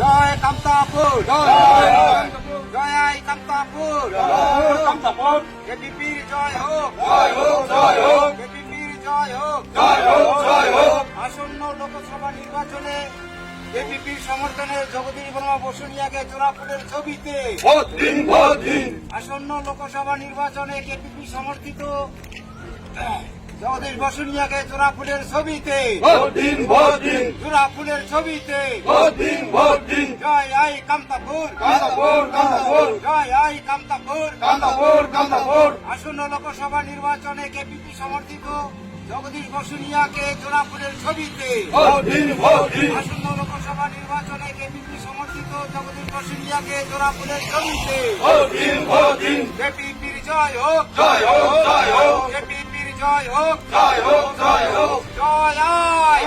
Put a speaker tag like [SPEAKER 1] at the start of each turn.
[SPEAKER 1] জয় কামতাপুর, জয় কামতাপুর, এবিপির জয় হোক, এবিপির জয় হোক। আসন্ন লোকসভা নির্বাচনে এবিপির সমর্থনে জগদীশ বর্মা বসুনিয়াকে জোড়াফুলের ছবিতে আসন্ন লোকসভা নির্বাচনে এবিপি সমর্থিত জগদীশ বসুনিয়াকে জোড়াফুলের ছবিতে জোড়াফুলের ছবিতে জয় আই কামতাপুর, জয় আই কামতাপুর। আসন্ন লোকসভা নির্বাচনে কেপিপি সমর্থিত জগদীশ বসুনিয়াকে জোড়াফুলের ছবিতে আসন্ন লোকসভা নির্বাচনে কেপিপি সমর্থিত জগদীশ বসুনিয়াকে জোড়াফুলের ছবিতে কেপিপির জয় হোক, কেপিপির জয় হোক, জয় আই